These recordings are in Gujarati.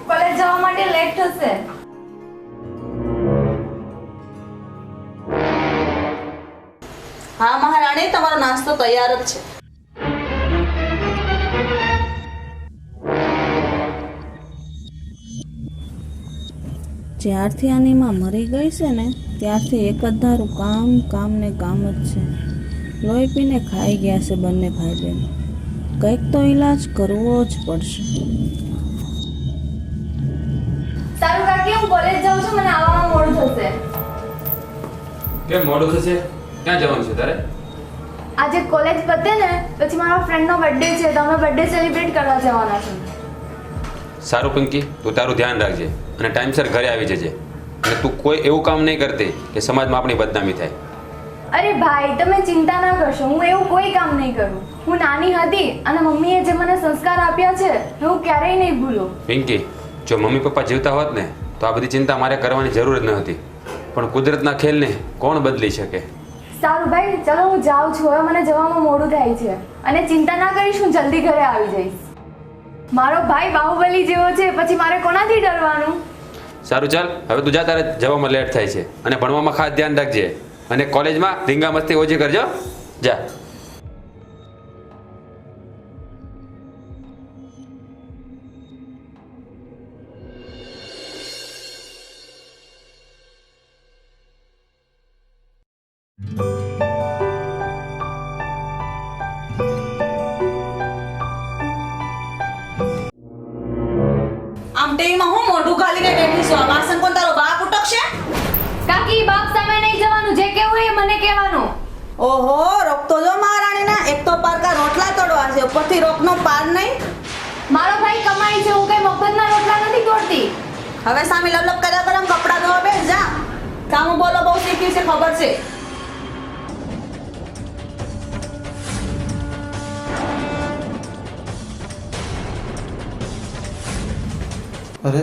કોલેજ જવા માટે લેટ થશે. હા મહારાણી, તમારો નાસ્તો તૈયાર જ છે. જ્યારથી આની માં મરી ગઈ છે ને ત્યારથી એક જ ધારું કામ કામ ને કામ જ છે. લોહી પીને ખાઈ ગયા છે બંને ભાઈ બહેન. કંઈક તો ઈલાજ કરવો જ પડશે. સારું કાકી, હું કોલેજ જાઉં છું, મને આવવામાં મોડું થશે. કેમ મોડું થશે? ક્યાં જવાનું છે તારે? આજે કોલેજ પતે ને પછી મારા ફ્રેન્ડનો બર્થડે છે, તો અમે બર્થડે સેલિબ્રેટ કરવા જવાના છે. સારું પિંકી, તું તારું ધ્યાન રાખજે અને ટાઈમસર ઘરે આવી જજે. અને તું કોઈ એવું કામ નહીં કરતી કે સમાજમાં આપણી બદનામી થાય. અરે ભાઈ, તમે ચિંતા ના કરશો, હું એવું કોઈ કામ નહીં કરું. હું નાની હતી અને મમ્મીએ જે મને સંસ્કાર આપ્યા છે હું ક્યારેય નહીં ભૂલું. પિંકી, જો મમ્મી પપ્પા જીવતા હોત ને તો આ બધી ચિંતા મારે કરવાની જરૂર જ ન હતી. પણ કુદરતના ખેલને કોણ બદલી શકે? સારું ભાઈ, ચલો હું જાઉં છું, હવે મને જવામાં મોડું થાય છે. અને ચિંતા ના કરીશ, હું જલ્દી ઘરે આવી જઈશ. મારો ભાઈ બાહુબલી જેવો છે, પછી મારે કોનાથી ડરવાનું? સારું ચાલ, હવે તું જા, તારે જવામાં લેટ થાય છે. અને ભણવામાં ખાસ ધ્યાન રાખજે. અને કોલેજમાં ધીંગા મસ્તી ઓછી કરજો. જા. આમ ટીવીમાં હું મોઢું ગાલીને બેઠી છું. આ વાસણ કોણ તારો બાપ ઉટકશે? કાકી, બાપ સામે નહીં જવાનું, જે કહેવું એ મને કહેવાનું. ઓહો, રોકતો જો મહારાણીના. એક તો પારકા રોટલા તોડવા છે, ઉપરથી રોકનો પાર નહીં. મારો ભાઈ કમાઈ છે, હું કઈ મફતના રોટલા નથી તોડતી. હવે સામે લબલબ કર્યા ગરમ કપડાં ધોવા બેસ જા. સામું બોલો બહુ શીખ્યું છે, ખબર છે. અરે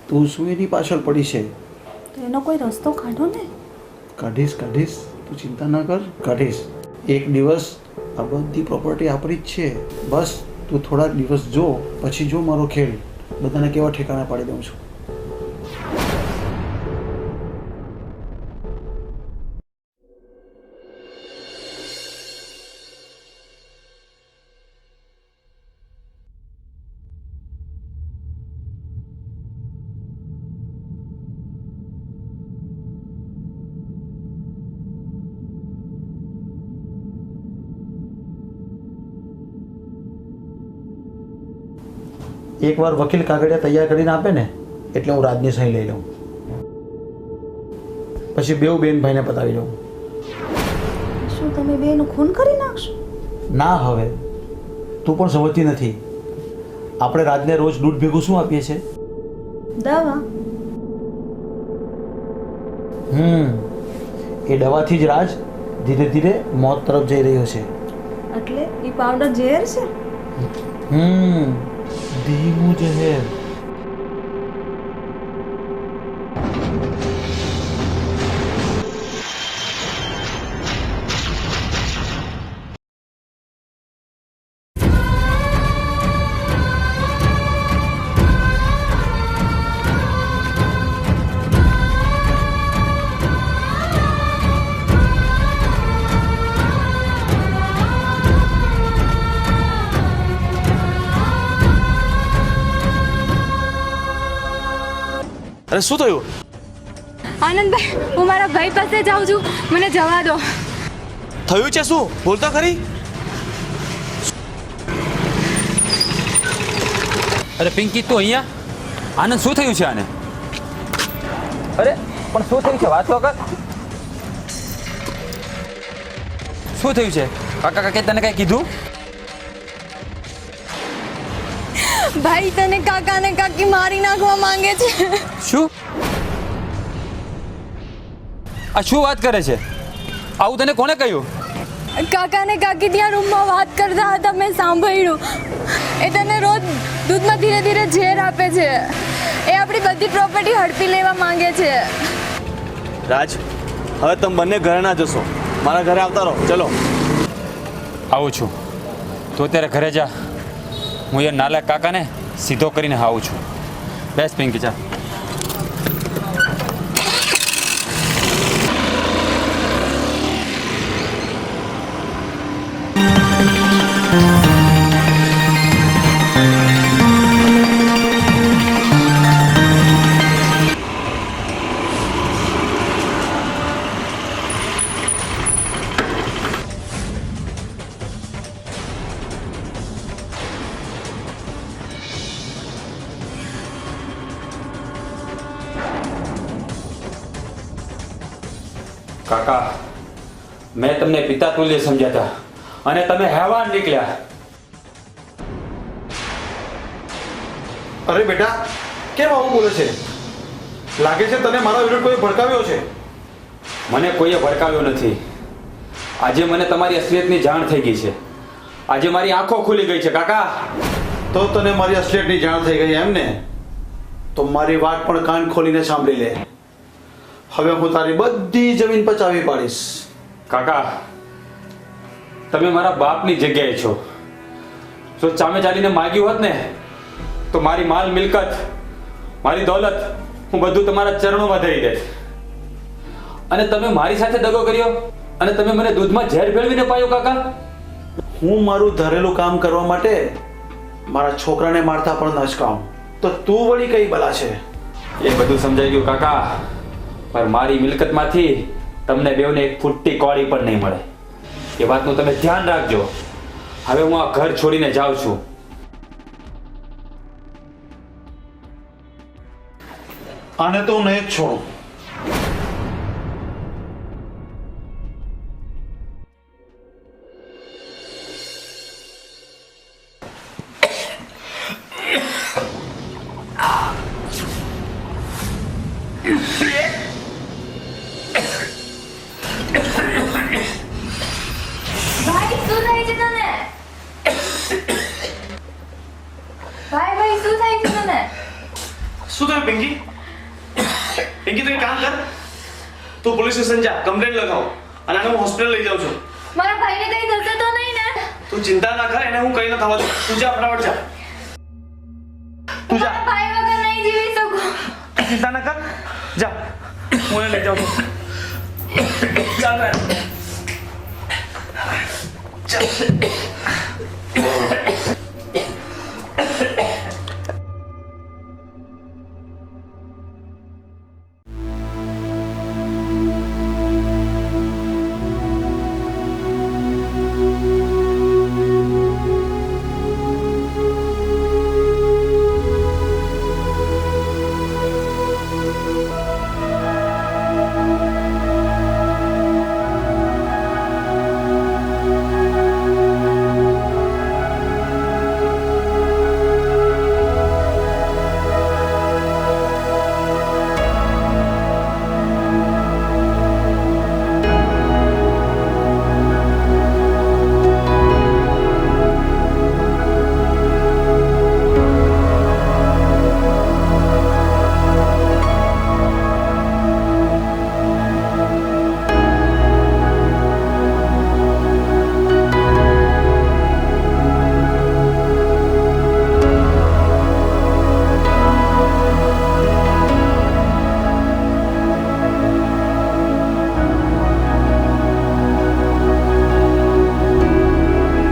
તું શું એની પાછળ પડી છે? તો એનો કોઈ રસ્તો કાઢો ને. કાઢીશ તું ચિંતા ના કર, કાઢીશ. એક દિવસ આ બધી પ્રોપર્ટી આપણી જ છે. બસ તું થોડા દિવસ જો, પછી જો મારો ખેલ બધાને કેવા ઠેકાણા પાડી દઉં છું. એકવાર વકીલ કાગળિયા તૈયાર કરીને આપે ને એટલે હું રાજની સહી લઈ લઉં. પછી બેઉ બેન ભાઈને પતાવી લઉં. શું તમે બેનું ખૂન કરી નાખશો? ના, હવે તું પણ સમજતી નથી. આપણે રાજને રોજ દૂધ ભેગું શું આપીએ છીએ? દવા. એ દવાથી જ રાજ ધીરે ધીરે મોત તરફ જઈ રહ્યો છે. એટલે એ પાવડર ઝેર છે? ધીમું જહેર. અરે શું થયું? આનંદભાઈ, હું મારા ભાઈ પાસે જાઉં છું, મને જવા દો. થયું છે શું? બોલતો ખરી. અરે પિંકી, તું અહીંયા? આનંદ, શું થયું છે આને? અરે પણ શું થયું છે? વાત તો કર. શું થયું છે? કાકા કાકે તને કઈ કીધું? ભાઈ, તને કાકા ને કાકી મારી નાખવા માંગે છે. શું? આ શું વાત કરે છે? આવું તને કોણે કહ્યું? કાકા ને કાકી ત્યાં રૂમમાં વાત કરતા હતા, મેં સાંભળ્યું. એ તને રોજ દૂધમાં ધીરે ધીરે ઝેર આપે છે. એ આપણી બધી પ્રોપર્ટી હડપી લેવા માંગે છે. રાજ, હવે તમે બંને ઘરે ના જશો. મારા ઘરે આવતા રહો. ચલો. આવું છું. તું અત્યારે ઘરે જા. હું એ નાલાયક કાકાને સીધો કરીને આવું છું. બેસ પિંકી ચાલ. કાકા, મેં તમને પિતા તુલ્ય સમજ્યા હતા અને તમે હેવાન નીકળ્યા. અરે બેટા, કેમ આવું બોલે છે? લાગે છે તને મારા વિરુદ્ધ કોઈ ભડકાવ્યો છે. મને કોઈએ ભડકાવ્યો નથી. આજે મને તમારી અસલિયતની જાણ થઈ ગઈ છે. આજે મારી આંખો ખુલી ગઈ છે કાકા. તો તને મારી અસલિયતની જાણ થઈ ગઈ એમ ને? તો મારી વાત પણ કાન ખોલીને સાંભળી લે. હવે હું તારી બધી જમીન પચાવી પાડીશ. કાકા, તમે મારા બાપની જગ્યાએ છો. જો સામે ચાલીને માગ્યું હોત ને તો મારી માલ મિલકત, મારી દોલત હું બધું તમારા ચરણોમાં ધરી દેત. અને તમે મારી સાથે દગો કર્યો અને તમે મને દૂધમાં ઝેર ભેળવીને પાયો કાકા. હું મારું ધારેલું કામ કરવા માટે મારા છોકરાને મારતા પણ ન જ કામ, તો તું વળી કઈ બલા છે? એ બધું સમજાઈ ગયું કાકા, પણ મારી મિલકતમાંથી તમને બેવને એક ફૂટતી કોળી પણ નહીં મળે. એ વાતનું તમે ધ્યાન રાખજો. હવે હું આ ઘર છોડીને જાઉં છું. આને તો હું નહીં જ છોડું. ભાઈ શું થાય છે તને? ભાઈ શું થાય છે તને? શું થયું પિંકી? પિંકી તું એક કામ કર, તું પોલીસ સ્ટેશન જા, કમ્પ્લેન લગાવ અને આને હું હોસ્પિટલ લઈ જાઉં છું. મારા ભાઈને કઈ થશે તો નહીં ને? તું ચિંતા ના કર, એને હું કઈ ન થવા દઉં. તું જા, ફટાફટ જા. તું જા, મારા ભાઈ વગર નહીં જીવી શકું. ચિંતા ના કર, જા, હું એને લઈ જાઉં છું. જા, ચાલ.